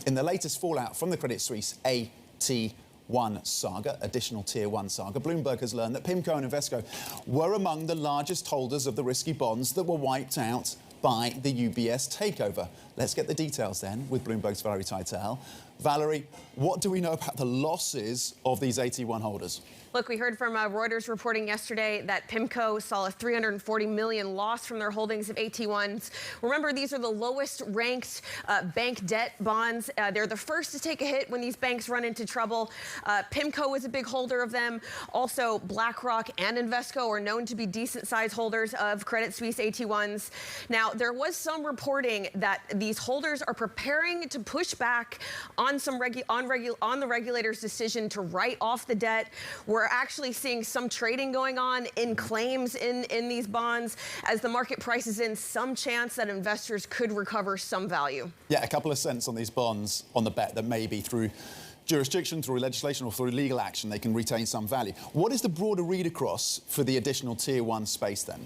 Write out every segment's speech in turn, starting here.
In the latest fallout from the Credit Suisse AT1 saga, additional Tier 1 saga, Bloomberg has learned that Pimco and Invesco were among the largest holders of the risky bonds that were wiped out by the UBS takeover. Let's get the details then with Bloomberg's Valerie Tytel. Valerie, what do we know about the losses of these AT1 holders? Look, we heard from Reuters reporting yesterday that Pimco saw a $340 million loss from their holdings of AT1s. Remember, these are the lowest ranked bank debt bonds. They're the first to take a hit when these banks run into trouble. Pimco is a big holder of them. Also, BlackRock and Invesco are known to be decent-sized holders of Credit Suisse AT1s. Now, there was some reporting that these holders are preparing to push back on the regulator's decision to write off the debt. We're actually seeing some trading going on in claims in these bonds as the market prices in some chance that investors could recover some value. Yeah, a couple of cents on these bonds on the bet that maybe through jurisdiction, through legislation or through legal action, they can retain some value. What is the broader read across for the additional Tier 1 space then?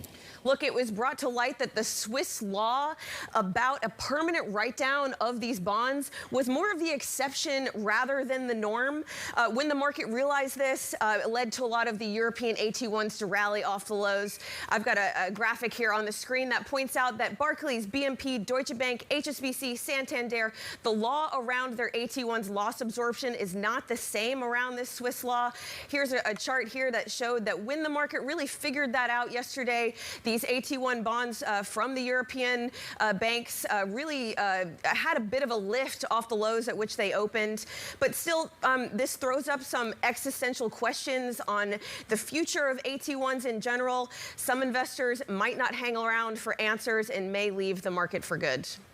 Look, it was brought to light that the Swiss law about a permanent write-down of these bonds was more of the exception rather than the norm. When the market realized this, it led to a lot of the European AT1s to rally off the lows. I've got a graphic here on the screen that points out that Barclays, BNP, Deutsche Bank, HSBC, Santander, the law around their AT1's loss absorption is not the same around this Swiss law. Here's a chart here that showed that when the market really figured that out yesterday, these AT1 bonds from the European banks really had a bit of a lift off the lows at which they opened. But still, this throws up some existential questions on the future of AT1s in general. Some investors might not hang around for answers and may leave the market for good.